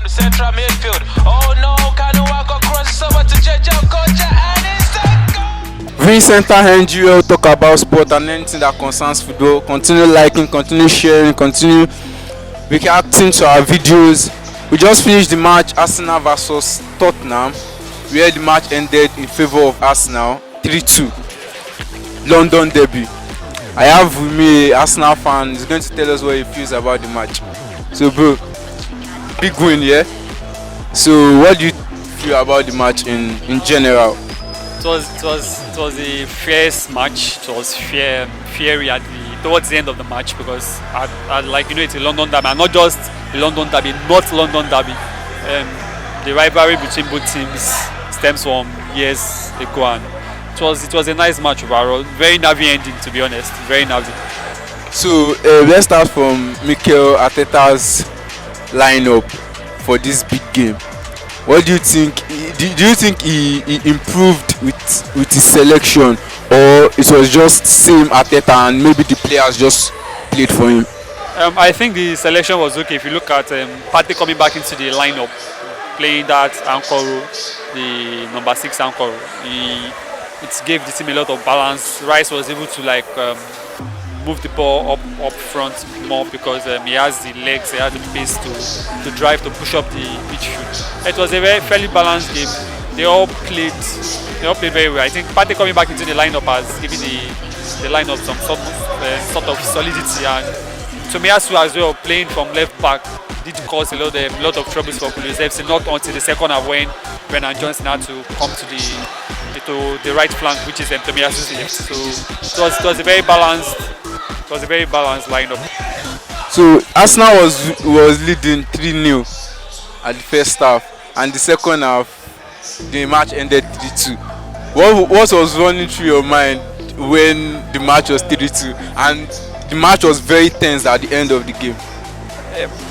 the central midfield. Oh no, Kanua got crosses over to Jejo Kocha and it's a goal. Viewingcenterng will talk about sport and anything that concerns football. Continue liking, continue sharing, continue reacting to our videos. We just finished the match Arsenal versus Tottenham, where the match ended in favor of Arsenal 3-2. London derby. I have with me an Arsenal fan. He's going to tell us what he feels about the match. So bro, big win, yeah? So what do you feel about the match in general? It was a fierce match. It was fiery towards the end of the match because I like, you know, it's a London derby, and not just a London derby, North London derby. The rivalry between both teams stems from years ago, and it was a nice match overall. Very nervy ending, to be honest. Very nervy. So let's start from Mikel Arteta's lineup for this big game. What do you think? Do you think he improved with his selection, or it was just same Arteta and maybe the players just played for him? I think the selection was okay. If you look at Partey coming back into the lineup, playing that anchor role, the number 6 anchor role, it gave the team a lot of balance. Rice was able to move the ball up front more because he has the legs, he has the pace to drive, to push up the midfield. It was a very fairly balanced game. They all played very well. I think Partey coming back into the lineup has given the lineup some sort of solidity, and Tomiyasu as well, playing from left back, did cause a lot of troubles for Kulusevski, not until the second half when Brennan Johnson had to come to the right flank, which is Tomiyasu's left. So it was a very balanced lineup. So Arsenal was leading 3-0 at the first half, and the second half the match ended 3-2. What was running through your mind when the match was 3-2 and the match was very tense at the end of the game?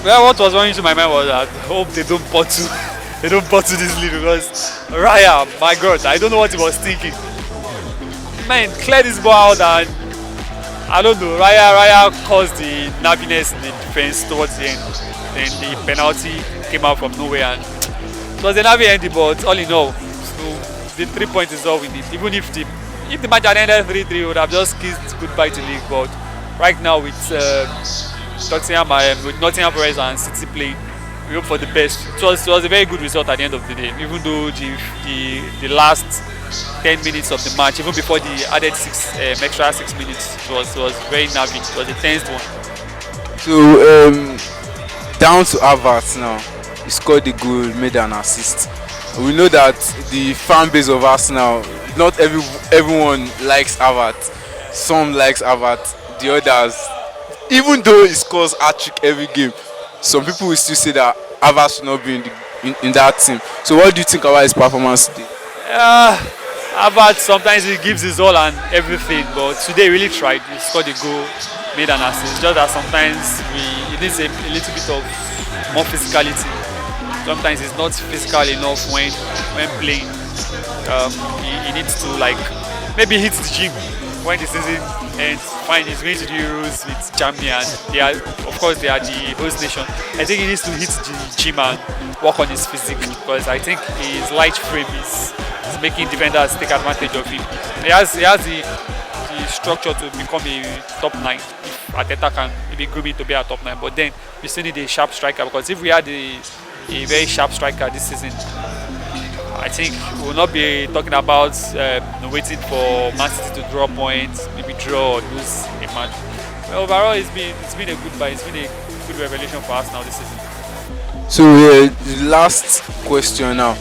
Well, what was running through my mind was that I hope they don't bottle this lead, because Raya, my God, I don't know what he was thinking. Man, clear this ball out, and I don't know, Raya caused the nerviness in the defense towards the end. Then the penalty came out from nowhere, and it was a nervy ending, but all in all, so the 3 points is all we need. Even if the match had ended 3-3, we would have just kissed goodbye to league. But right now with Tottenham, with Nottingham Forest and City playing, we hope for the best. It was a very good result at the end of the day, even though the last 10 minutes of the match, even before the added extra 6 minutes, it was very nervy. It was a tense one. So down to Havertz now. He scored the goal, made an assist. We know that the fan base of Arsenal, not everyone likes Havertz. Some likes Havertz, the others, even though he scores hat-trick every game, some people will still say that Havertz should not be in that team. So what do you think about his performance today? Havertz, sometimes he gives his all and everything, but today he really tried. He scored a goal, made an assist. Just that sometimes he needs a little bit of more physicality. Sometimes he's not physical enough when playing. He needs to maybe hit the gym when the season ends. Fine, he's going to the Euros with Germany, and they are the host nation. I think he needs to hit the gym and work on his physique, because I think his light frame is making defenders take advantage of him. He has the structure to become a top 9 if Arteta can maybe groom him to be a top 9. But then we still need a sharp striker, because if we had a very sharp striker this season, I think we will not be talking about waiting for Man City to draw points, maybe draw or lose a match. Well, overall, it's been a good buy. It's been a good revelation for us now this season. So the last question now.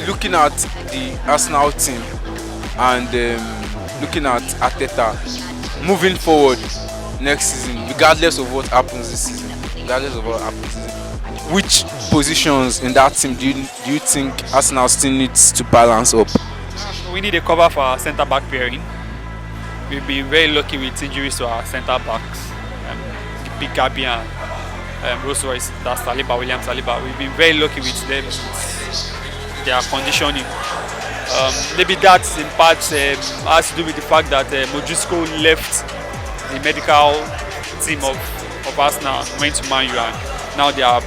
Looking at the Arsenal team and looking at Arteta moving forward next season, regardless of what happens this season, which positions in that team do you think Arsenal still needs to balance up? We need a cover for our centre back pairing. We've been very lucky with injuries to our centre backs, Big Gabi and Rolls Royce, that's William Saliba. We've been very lucky with them, their conditioning. Maybe that's in part has to do with the fact that Modric left the medical team of Arsenal, went to Man U, and now they are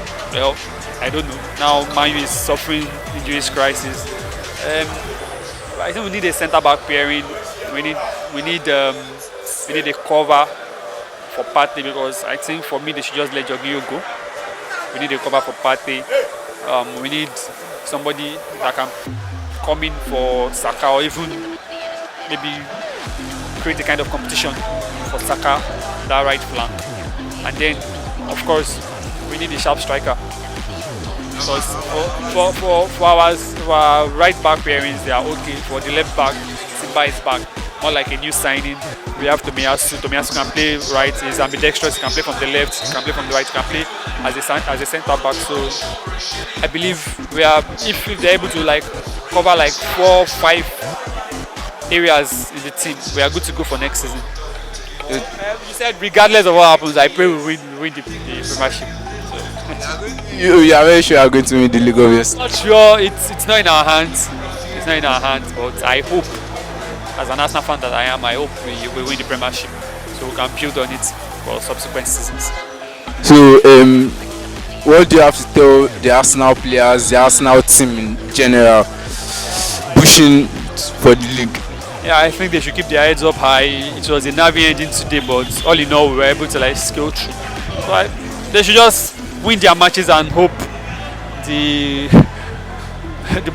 I don't know. Now Man U is suffering injuries crisis. I think we need a centre back pairing. We need we need um, we need a cover for Partey, because I think for me they should just let Jorginho go. We need a cover for Partey. We need somebody that can come in for Saka, or even maybe create a kind of competition for Saka, that right flank. And then, of course, we need a sharp striker. Because for our right back pairings, they are okay. For the left back, Simba is back, more like a new signing. We have Tomiyasu. Tomiyasu can play right. He's ambidextrous. He can play from the left. He can play from the right. He can play as a centre back. So I believe we are, if they're able to like cover like 4-5 areas in the team, we are good to go for next season. You said regardless of what happens, I pray we win the Premiership. You are very sure you are going to win the league, obviously. Not sure. It's not in our hands. It's not in our hands. But I hope, as an Arsenal fan that I am, I hope we win the Premiership, so we can build on it for subsequent seasons. So, what do you have to tell the Arsenal players, the Arsenal team in general, pushing for the league? Yeah, I think they should keep their heads up high. It was a nervy ending today, but all in all, we were able to like scale through. So they should just win their matches and hope the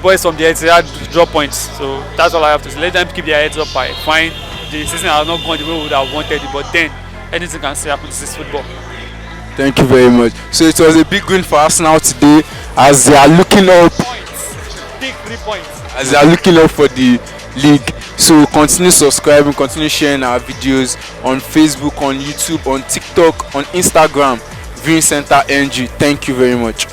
boys from the Etihad draw points. So that's all I have to say. Let them keep their heads up high. Fine, the season has not gone the way we would have wanted it, but then anything can still happen. This is football. Thank you very much. So it was a big win for Arsenal today, as they are looking up. Big 3 points. As they are looking up for the league. So continue subscribing, continue sharing our videos on Facebook, on YouTube, on TikTok, on Instagram. Viewingcenterng. Thank you very much.